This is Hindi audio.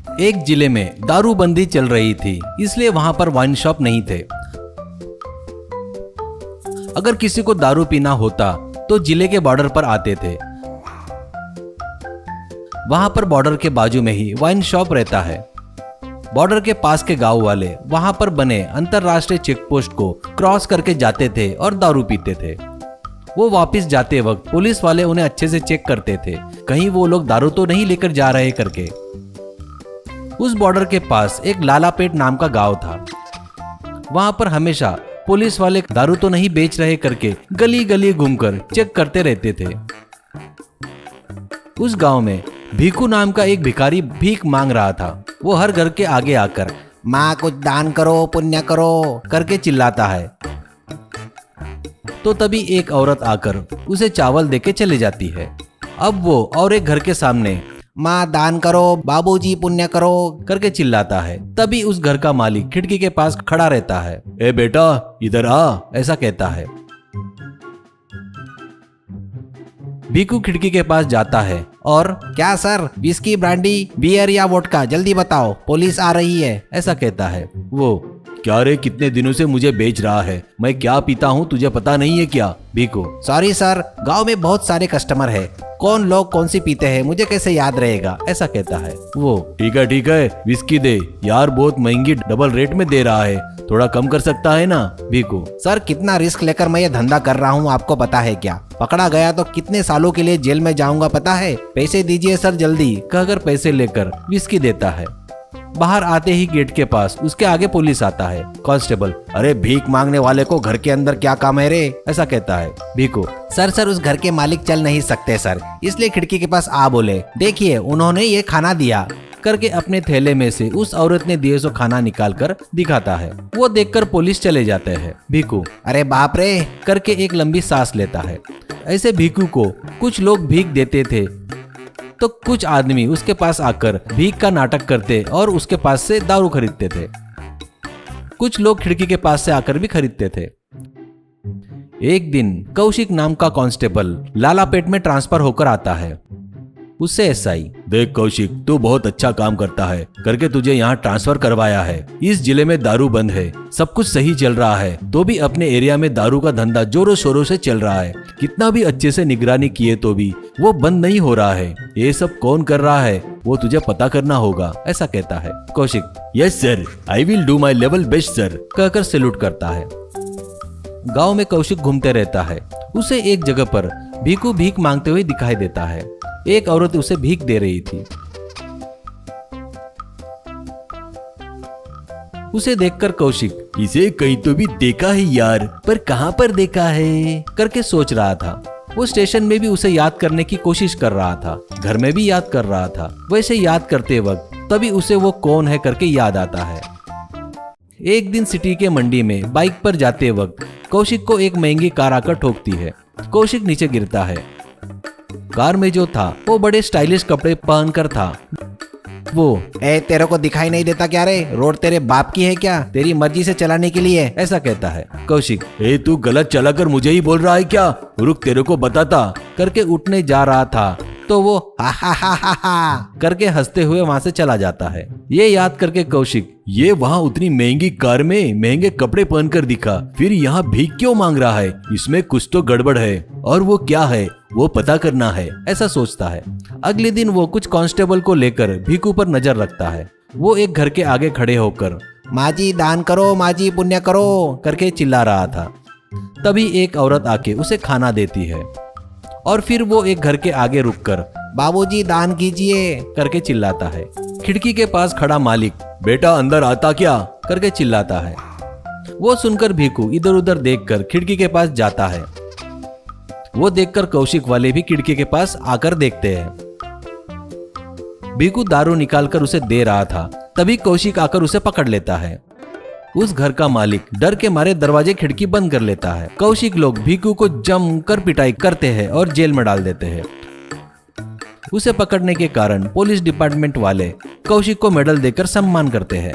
एक जिले में दारूबंदी चल रही थी, इसलिए वहां पर वाइन शॉप नहीं थे। अगर किसी को दारू पीना होता तो जिले के बॉर्डर पर आते थे। वहां पर बॉर्डर के बाजू में ही वाइन शॉप रहता है। बॉर्डर के पास के गांव वाले वहां पर बने अंतरराष्ट्रीय चेक पोस्ट को क्रॉस करके जाते थे और दारू पीते थे। वो वापस जाते वक्त पुलिस वाले उन्हें अच्छे से चेक करते थे, कहीं वो लोग दारू तो नहीं लेकर जा रहे करके। उस बॉर्डर के पास एक लालापेट नाम का गांव था। वहां पर हमेशा पुलिस वाले दारू तो नहीं बेच रहे करके गली गली घूमकर चेक करते रहते थे। उस गांव में भीखू नाम का एक भिखारी भीख मांग रहा था। वो हर घर के आगे आकर माँ कुछ दान करो, पुण्य करो करके चिल्लाता है। तो तभी एक औरत आकर उसे चावल देके चली जाती है। अब वो और एक घर के सामने माँ दान करो, बाबूजी पुण्य करो करके चिल्लाता है। तभी उस घर का मालिक खिड़की के पास खड़ा रहता है। ए बेटा इधर आ, ऐसा कहता है। भीखू खिड़की के पास जाता है और क्या सर, विस्की, ब्रांडी, बियर या वोडका, जल्दी बताओ, पुलिस आ रही है, ऐसा कहता है। वो क्या रे, कितने दिनों से मुझे बेच रहा है, मैं क्या पीता हूँ तुझे पता नहीं है क्या? भीखू सॉरी सर, गांव में बहुत सारे कस्टमर है, कौन लोग कौन सी पीते हैं मुझे कैसे याद रहेगा, ऐसा कहता है। वो ठीक है विस्की दे यार, बहुत महंगी डबल रेट में दे रहा है, थोड़ा कम कर सकता है ना? भीखू सर कितना रिस्क लेकर मैं ये धंधा कर रहा हूँ आपको पता है क्या? पकड़ा गया तो कितने सालों के लिए जेल में जाऊंगा पता है? पैसे दीजिए सर जल्दी, कहकर पैसे लेकर विस्की देता है। बाहर आते ही गेट के पास उसके आगे पुलिस आता है। कांस्टेबल अरे भीख मांगने वाले को घर के अंदर क्या काम है रे, ऐसा कहता है। भीखू सर उस घर के मालिक चल नहीं सकते सर, इसलिए खिड़की के पास आ बोले, देखिए उन्होंने ये खाना दिया करके अपने थैले में से उस औरत ने दिए सो खाना निकाल कर दिखाता है। वो देखकर पुलिस चले जाते हैं। भीखू अरे बाप रे करके एक लंबी सांस लेता है। ऐसे भीखू को कुछ लोग भीख देते थे तो कुछ आदमी उसके पास आकर भीख का नाटक करते और उसके पास से दारू खरीदते थे। कुछ लोग खिड़की के पास से आकर भी खरीदते थे। एक दिन कौशिक नाम का कांस्टेबल लालापेट में ट्रांसफर होकर आता है। उससे एसआई देख कौशिक, तू बहुत अच्छा काम करता है करके तुझे यहाँ ट्रांसफर करवाया है। इस जिले में दारू बंद है, सब कुछ सही चल रहा है, तो भी अपने एरिया में दारू का धंधा जोरों शोरों से चल रहा है। कितना भी अच्छे से निगरानी किए तो भी वो बंद नहीं हो रहा है। ये सब कौन कर रहा है वो तुझे पता करना होगा, ऐसा कहता है। Kaushik yes sir, I will do my level best sir, कहकर सैल्यूट करता है। गाँव में कौशिक घूमते रहता है। उसे एक जगह पर भीखू भीख मांगते हुए दिखाई देता है। एक औरत उसे भीख दे रही थी। उसे देखकर कौशिक इसे कहीं तो भी देखा है यार, पर कहां पर देखा है करके सोच रहा था। वो स्टेशन में भी उसे याद करने की कोशिश कर रहा था, घर में भी याद कर रहा था। वैसे याद करते वक्त तभी उसे वो कौन है करके याद आता है। एक दिन सिटी के मंडी में बाइक पर जाते वक्त कौशिक को एक महंगी कार आकर ठोकती है। कौशिक नीचे गिरता है। कार में जो था वो बड़े स्टाइलिश कपड़े पहनकर था। वो तेरे को दिखाई नहीं देता क्या रे, रोड तेरे बाप की है क्या, तेरी मर्जी से चलाने के लिए, ऐसा कहता है। कौशिक तू गलत चला कर मुझे ही बोल रहा है क्या, रुक तेरे को बताता करके उठने जा रहा था तो वो हा करके हंसते हुए वहां से चला जाता है। ये याद करके कौशिक ये वहां उतनी महंगी कार में महंगे कपड़े पहनकर दिखा, फिर यहाँ भीख क्यों मांग रहा है, इसमें कुछ तो गड़बड़ है और वो क्या है वो पता करना है, ऐसा सोचता है। अगले दिन वो कुछ कांस्टेबल को लेकर भीखू पर नजर रखता है। वो एक घर के आगे खड़े होकर माजी दान करो, माजी पुण्य करो करके चिल्ला रहा था। तभी एक औरत आके उसे खाना देती है और फिर वो एक घर के आगे रुककर बाबूजी दान कीजिए करके चिल्लाता है। खिड़की के पास खड़ा मालिक बेटा अंदर आता क्या करके चिल्लाता है। वो सुनकर भीखू इधर उधर देखकर खिड़की के पास जाता है। वो देखकर कौशिक वाले भी खिड़की के पास आकर देखते हैं। भीखू दारू निकालकर उसे दे रहा था, तभी कौशिक आकर उसे पकड़ लेता है। उस घर का मालिक डर के मारे दरवाजे खिड़की बंद कर लेता है। कौशिक लोग भीखू को जमकर पिटाई करते हैं और जेल में डाल देते हैं। उसे पकड़ने के कारण पुलिस डिपार्टमेंट वाले कौशिक को मेडल देकर सम्मान करते हैं।